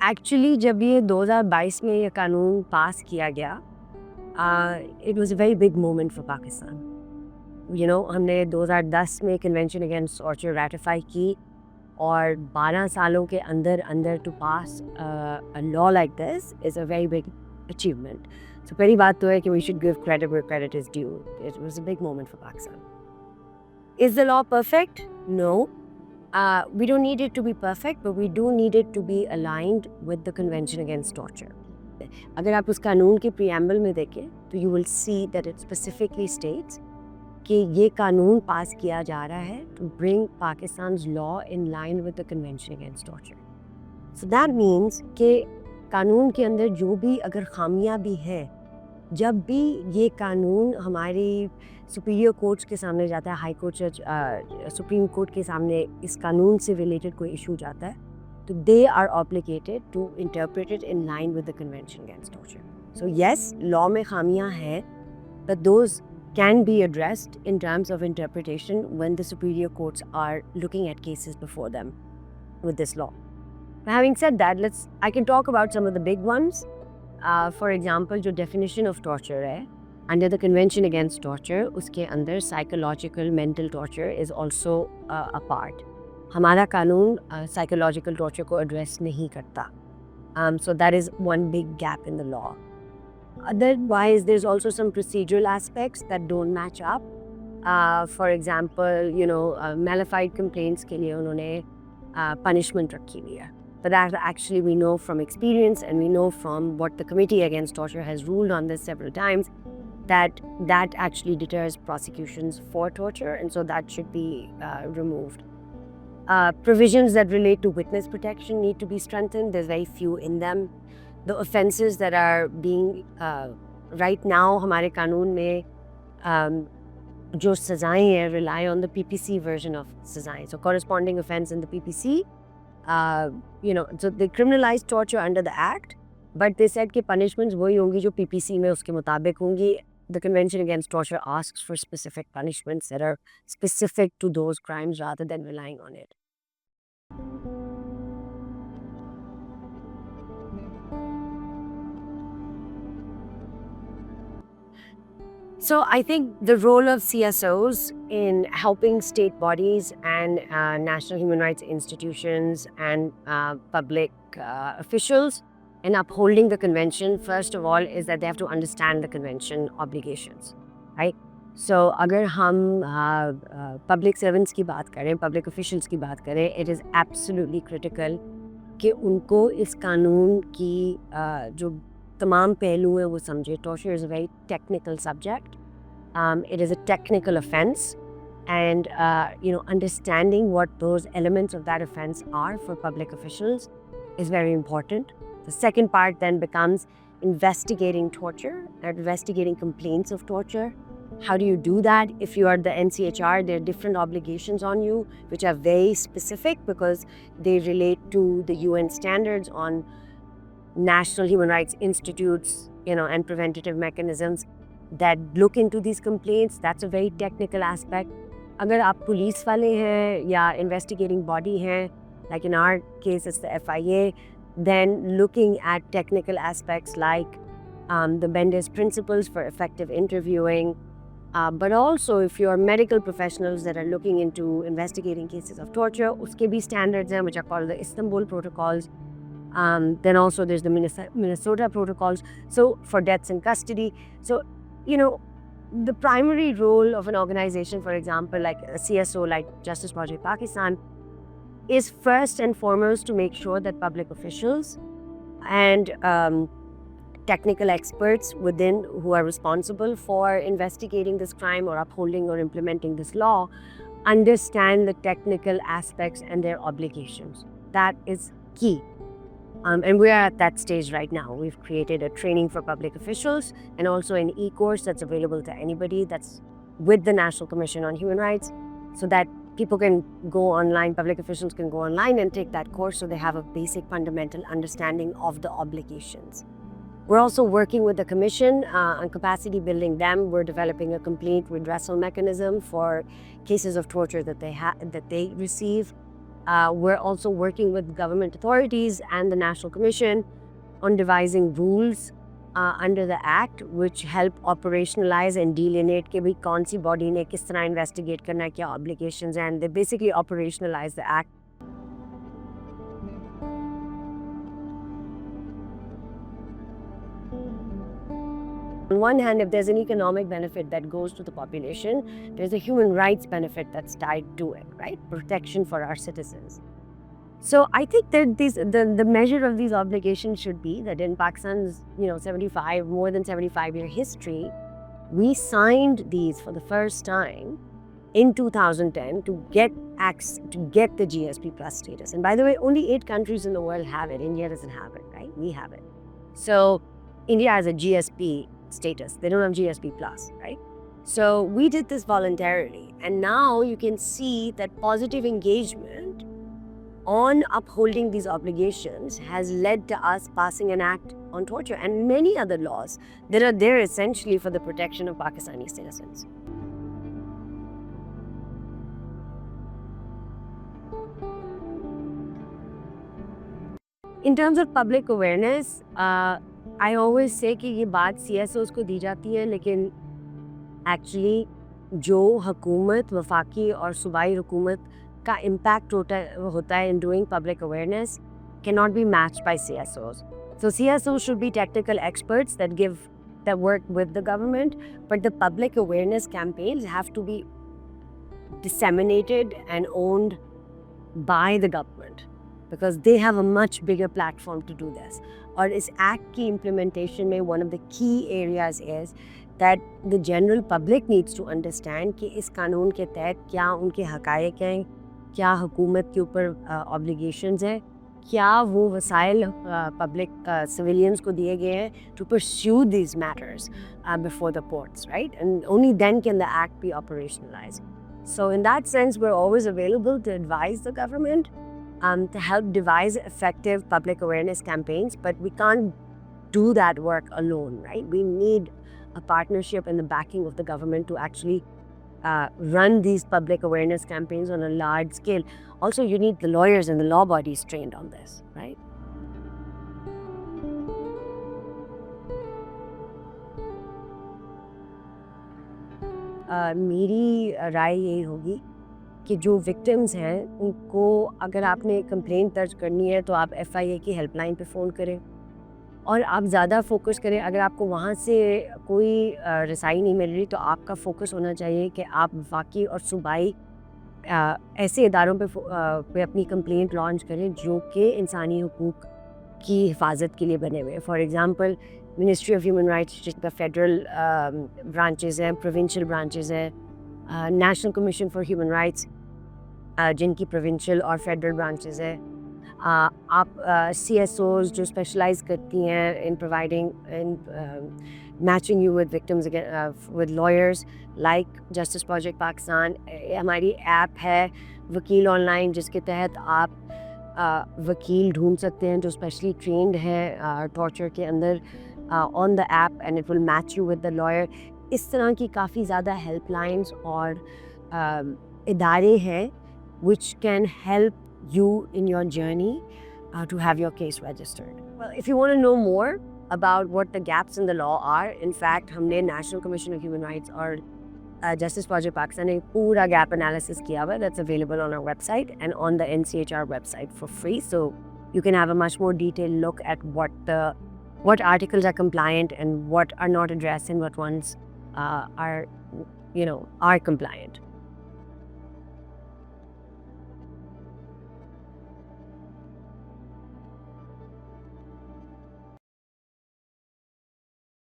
Actually जब ये 2022 में ये कानून पास किया गया, it was a very big moment for Pakistan. हमने 2010 में कन्वेंशन अगेंस्ट टॉर्चर रैटिफाई की और 12 सालों के अंदर अंदर to pass a law like this is a very big achievement. So पहली बात तो है कि we should give credit where credit is due. It was a big moment for Pakistan. Is the law perfect? No. We don't need it to be perfect, but we do need it to be aligned with the Convention Against Torture. अगर आप उस कानून के preamble में देखें तो you will see that it specifically states कि ये कानून पास किया जा रहा है to bring Pakistan law in line with the convention against torture. So that means कि कानून के अंदर जो भी अगर खामियां भी हैं, जब भी ये कानून हमारी सुपीरियर कोर्ट्स के सामने जाता है, हाई कोर्ट सुप्रीम कोर्ट के सामने इस कानून से रिलेटेड कोई इशू जाता है, तो they are obligated to interpret it in line with the convention against torture. So yes, law में खामियां हैं, but those can be addressed in terms of interpretation when the superior courts are looking at cases before them with this law. Having said that, I can talk about some of the big ones. For example, जो definition of torture है, under the Convention Against Torture, उसके अंदर psychological, mental torture is also a part. हमारा कानून psychological torture को address नहीं करता. So that is one big gap in the law. Otherwise, there's also some procedural aspects that don't match up. For example, malified complaints के लिए उन्होंने punishment रखी हुई है. But that actually we know from experience, and we know from what the Committee Against Torture has ruled on this several times, that actually deters prosecutions for torture, and so that should be removed. Provisions that relate to witness protection need to be strengthened. There's very few in them. The offenses that are being right now हमारे कानून में जो सज़ाएं हैं rely on the PPC version of सज़ाएं. So corresponding offense in the PPC, so they criminalized torture under the act, but they said कि punishments वही होंगी जो PPC में उसके मुताबिक होंगी. The Convention Against Torture asks for specific punishments that are specific to those crimes rather than relying on it. So I think the role of CSOs in helping state bodies and national human rights institutions and public officials in upholding the convention, first of all, is that they have to understand the convention obligations, right? So अगर हम public servants की बात करें, public officials की बात करें, it is absolutely critical कि उनको इस कानून की जो तमाम पहलू हैं वो समझे. Torture is a very technical subject. It is a technical offense, and understanding what those elements of that offense are for public officials is very important. The second part then becomes investigating torture, investigating complaints of torture. How do you do that? If you are the NCHR, there are different obligations on you which are very specific because they relate to the UN standards on national human rights institutes, and preventative mechanisms that look into these complaints. That's a very technical aspect. अगर आप police वाले हैं या investigating body हैं, like in our case it's the FIA, then looking at technical aspects like the Bendis principles for effective interviewing, but also if you're medical professionals that are looking into investigating cases of torture, उसके भी standards हैं which are called the Istanbul protocols. Then also there's the Minnesota protocols, so for deaths in custody. So the primary role of an organization, for example like a CSO like Justice Project Pakistan, is first and foremost to make sure that public officials and technical experts within who are responsible for investigating this crime or upholding or implementing this law understand the technical aspects and their obligations. That is key. And we are at that stage right now. We've created a training for public officials and also an e-course that's available to anybody that's with the National Commission on Human Rights, so that people can go online, public officials can go online and take that course so they have a basic fundamental understanding of the obligations. We're also working with the Commission on capacity building them. We're developing a complete redressal mechanism for cases of torture that they receive. We're also working with government authorities and the National Commission on devising rules under the Act, which help operationalize and delineate कि भाई कौन सी body ने किस तरह investigate करना है, क्या obligations हैं, and they basically operationalize the Act. On one hand, if there's an economic benefit that goes to the population, there's a human rights benefit that's tied to it, right? Protection for our citizens. So I think that the measure of these obligations should be that in Pakistan's more than 75-year history, we signed these for the first time in 2010 to get the GSP plus status. And by the way, only 8 countries in the world have it. India doesn't have it, right? We have it. So India has a GSP status. They don't have GSP plus, right? So we did this voluntarily. And now you can see that positive engagement on upholding these obligations has led to us passing an act on torture and many other laws that are there essentially for the protection of Pakistani citizens. In terms of public awareness, I always say कि ये बात CSOs को दी जाती है, लेकिन actually जो हुकूमत, वफाकी और सूबाई हुकूमत का impact होता है in doing public awareness cannot be matched by CSOs. So CSOs should be technical experts that work with the government, but the public awareness campaigns have to be disseminated and owned by the government because they have a much bigger platform to do this. और इस act की implementation में one of the key areas is that the general public needs to understand कि इस कानून के तहत क्या उनके हक़ाइक़ हैं, क्या हुकूमत के ऊपर obligations हैं, क्या वो वसाइल public civilians को दिए गए हैं to pursue these matters before the courts, right? And only then can the act be operationalized. So in that sense, we're always available to advise the government to help devise effective public awareness campaigns, but we can't do that work alone, right? We need a partnership and the backing of the government to actually run these public awareness campaigns on a large scale. Also, you need the lawyers and the law bodies trained on this, right? मेरी राय यही होगी कि जो victims हैं उनको अगर आपने complaint दर्ज करनी है तो आप FIA की हेल्पलाइन पे फ़ोन करें और आप ज़्यादा फोकस करें। अगर आपको वहाँ से कोई रसाई नहीं मिल रही तो आपका फोकस होना चाहिए कि आप वफाकी और सूबाई ऐसे इदारों पे अपनी कंप्लेंट लॉन्च करें जो कि इंसानी हुकूक की हिफाजत के लिए बने हुए हैं। For example ministry of human rights जिसका फेडरल ब्रांचेज़ हैं, प्रोविंशियल ब्रांचेज़ हैं, national commission for human rights जिनकी प्रोविंशियल और फेडरल ब्रांचेज़ हैं, आप CSOs जो स्पेशलाइज करती हैं in providing in matching you with victims with lawyers like justice project Pakistan. हमारी ऐप है वकील ऑनलाइन जिसके तहत आप वकील ढूंढ सकते हैं जो स्पेशली ट्रेंड है टॉर्चर के अंदर on the app and it will match you with the lawyer. इस तरह की काफ़ी ज़्यादा हेल्पलाइंस और इदारे हैं which can help you in your journey to have your case registered. Well, if you want to know more about what the gaps in the law are, in fact, हमने National Commission of Human Rights और Justice Project Pakistan ने पूरा gap analysis किया हुआ that's available on our website and on the NCHR website for free. So you can have a much more detailed look at what articles are compliant and what are not addressed and what ones are compliant.